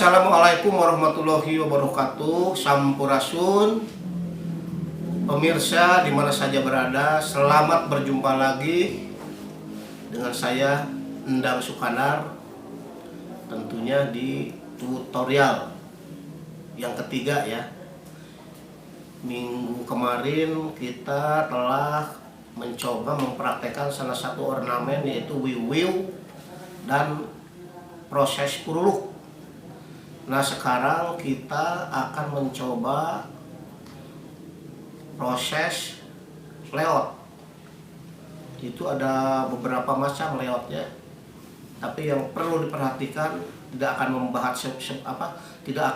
Assalamualaikum warahmatullahi wabarakatuh. Sampurasun, pemirsa di mana saja berada, selamat berjumpa lagi dengan saya Endang Sukanar. Tentunya di tutorial yang ketiga ya. Minggu kemarin kita telah mencoba mempraktekkan salah satu ornamen, yaitu wiwiw dan proses puruluk. Nah, sekarang kita akan mencoba proses leot. Itu ada beberapa macam leotnya, tapi yang perlu diperhatikan tidak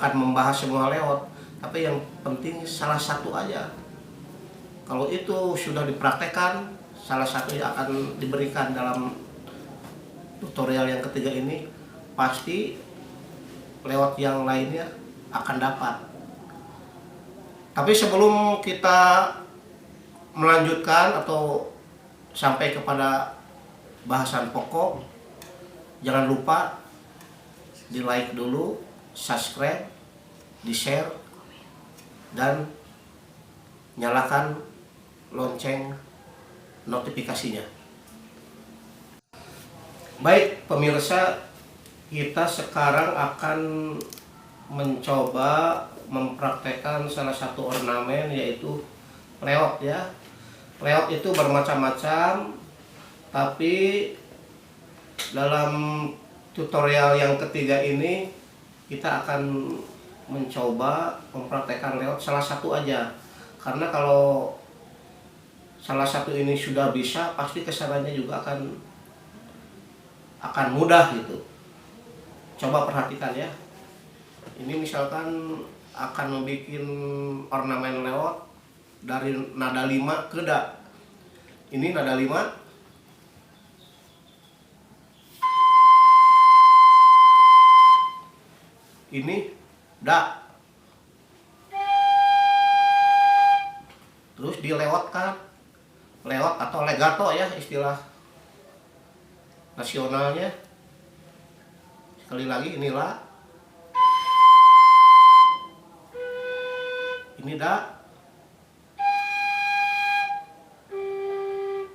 akan membahas semua leot, tapi yang penting salah satu aja. Kalau itu sudah dipraktekkan, salah satu yang akan diberikan dalam tutorial yang ketiga ini, pasti lewat yang lainnya akan dapat. Tapi sebelum kita melanjutkan atau sampai kepada bahasan pokok, jangan lupa di like dulu, subscribe, di share, dan nyalakan lonceng notifikasinya. Baik pemirsa, kita sekarang akan mencoba mempraktekkan salah satu ornamen, yaitu leot ya. Leot itu bermacam-macam, tapi dalam tutorial yang ketiga ini kita akan mencoba mempraktekkan leot salah satu aja. Karena kalau salah satu ini sudah bisa, pasti kesananya juga akan mudah gitu. Coba perhatikan ya. Ini misalkan akan membuat ornamen leot dari nada 5 ke da. Ini nada 5. Ini da. Terus dilewatkan. Lewat atau legato ya istilah nasionalnya. Sekali lagi, ini la, ini da.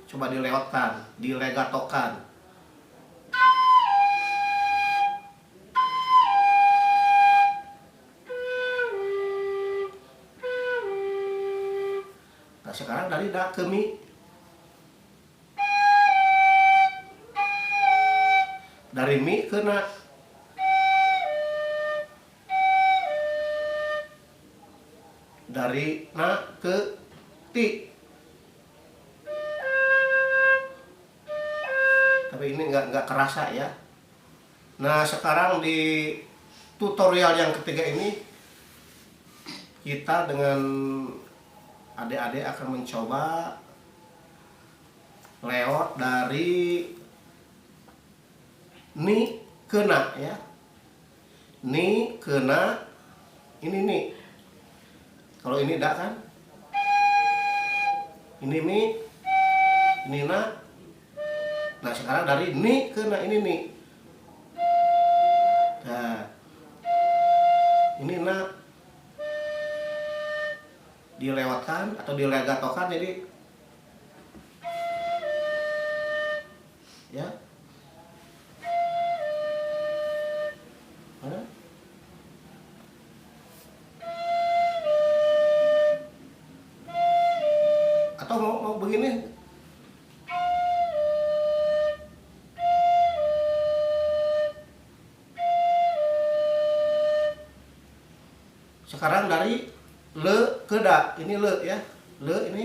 Coba dilewatkan, dilegatokan. Nah, sekarang dari da ke mi. Dari mi ke na. Dari na ke ti. Tapi ini nggak kerasa ya. Nah, sekarang di tutorial yang ketiga ini kita dengan adik-adik akan mencoba leot dari ni ke na ya. Ni ke na, ini ni. Kalau ini da kan, ini mi, ini na. Nah, sekarang dari ni ke na, ini ni. Nah, ini na. Dilewatkan atau dilegatokan, jadi ya. Mana? Atau mau begini. Sekarang dari le ke da. Ini le ya. Le ini.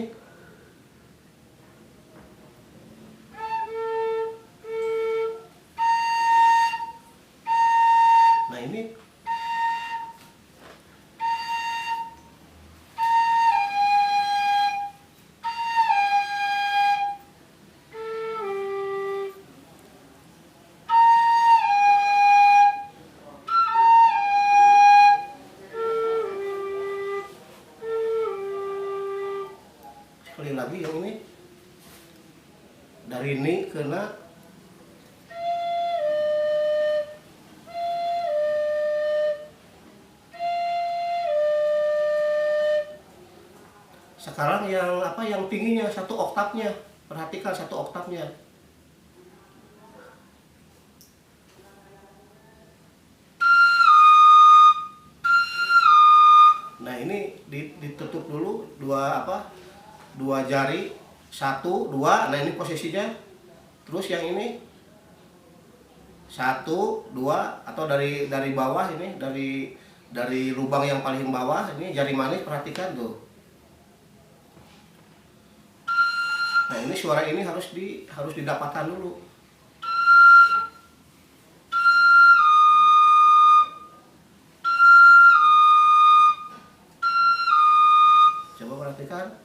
Nah, ini. Sekali lagi yang ini. Dari ni ke na. Sekarang yang apa, yang tingginya, satu oktavnya, perhatikan satu oktavnya. Nah ini ditutup dulu dua jari, satu dua. Nah ini posisinya. Terus yang ini satu dua, atau dari bawah ini, dari lubang yang paling bawah ini jari manis, perhatikan tuh. Nah ini suara ini harus didapatkan dulu. Coba perhatikan.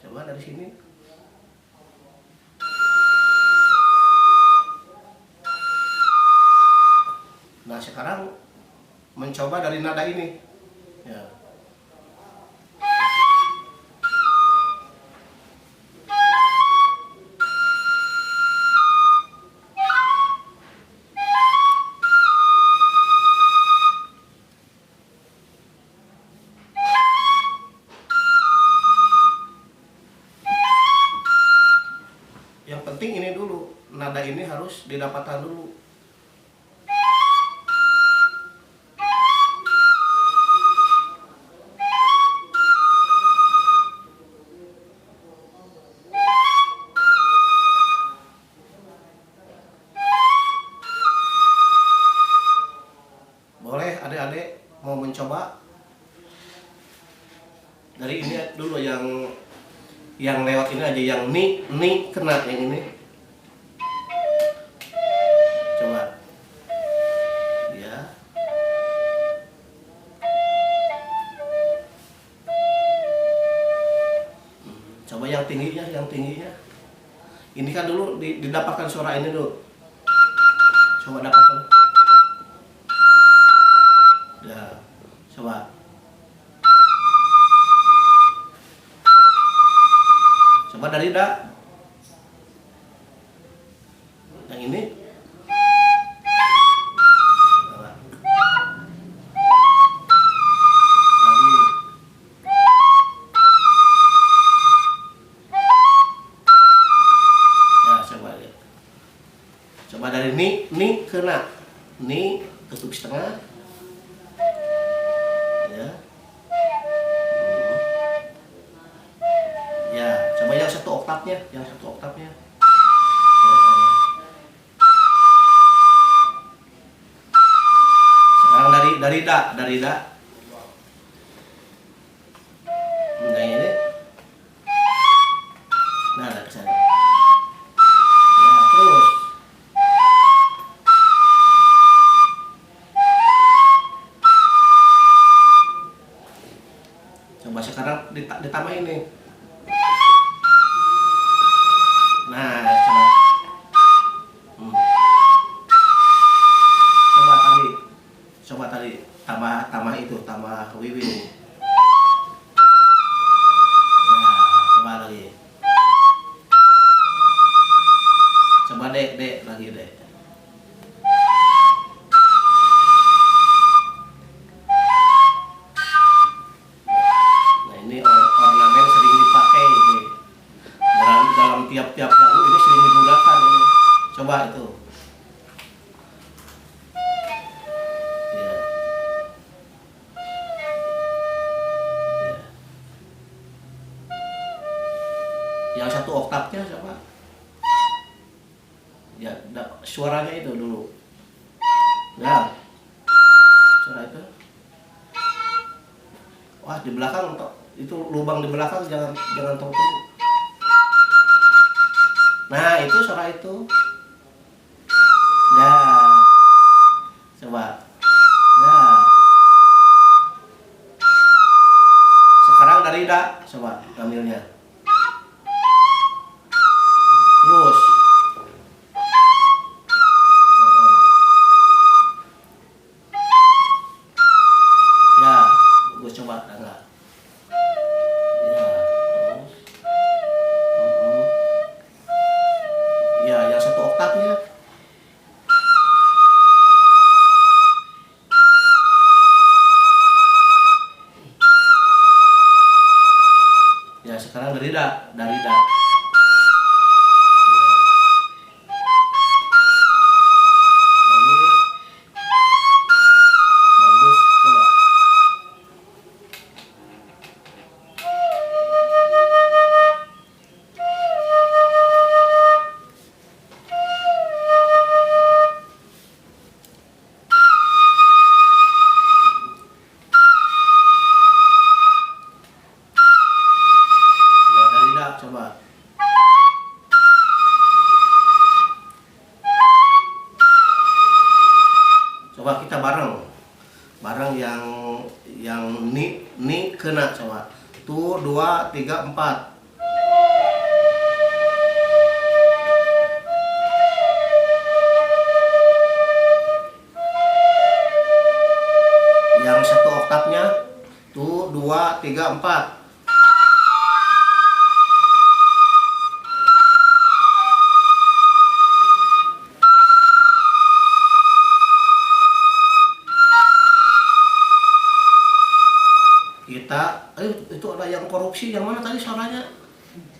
Coba dari sini. Nah sekarang mencoba dari nada ini. Ya. Yang penting ini dulu, nada ini harus didapatkan dulu. Boleh adik-adik mau mencoba? Dari ini dulu, yang lewat ini aja, yang ni kena yang ini. Coba. Ya. Coba yang tingginya, Ini kan dulu didapatkan suara ini dulu. Coba dapatkan. Ya. Coba. Coba dari da. Yang ini. Coba. Lagi. Ya, coba ya. Coba dari ni kena. Ni tutup setengah. Ya. Ya, coba yang satu oktavnya, Ya. Sekarang dari da. Nah ini. Nah, ke sana. Ya, terus. Coba sekarang ditambah ini. Nah, coba. Coba tadi tambah itu, tambah wiwi. Nah, coba lagi. Coba dek lagi dek. Nah, ini ornamen sering dipakai ini. Dalam tiap-tiap lagu ini sering digunakan ini. Coba itu. Ya. Ya. Yang satu oktavnya coba. Ya, suaranya itu dulu. Ya. Suara itu. Wah, di belakang itu lubang di belakang jangan tertutup. Nah, itu suara itu. Nah, coba. Nah, sekarang dari da, coba ambilnya. Terus. Ya, gue coba enggak. Ya, terus. Ya, yang satu dari da. Lagi. Bagus, coba. Ya, dari da, coba. Coba kita bareng yang ni kena coba. Tuh 2 3 4. Yang satu oktavnya tuh 2 3 4. Kita itu ada yang korupsi, yang mana tadi suaranya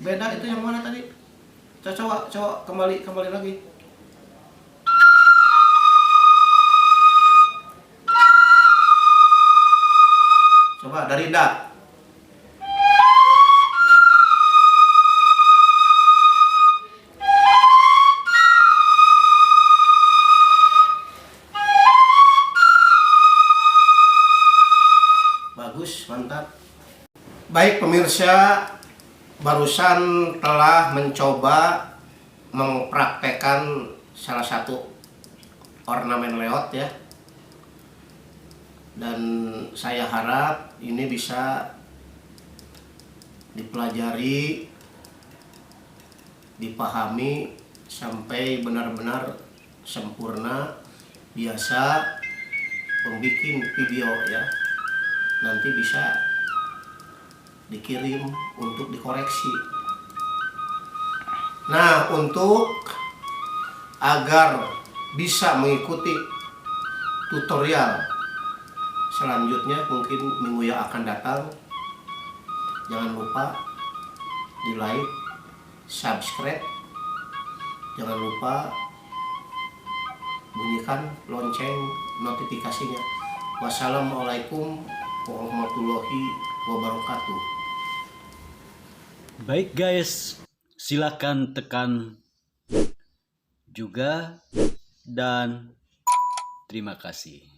beda, itu yang mana tadi? Coba kembali lagi. Coba dari da. Bagus, mantap. Baik pemirsa, barusan telah mencoba mempraktekkan salah satu ornamen leot ya. Dan saya harap ini bisa dipelajari, dipahami sampai benar-benar sempurna. Biasa pembikin video ya, nanti bisa dikirim untuk dikoreksi. Nah, untuk agar bisa mengikuti tutorial selanjutnya mungkin minggu yang akan datang, jangan lupa di like, subscribe, jangan lupa bunyikan lonceng notifikasinya. Wassalamualaikum warahmatullahi wabarakatuh. Baik guys, silakan tekan juga dan terima kasih.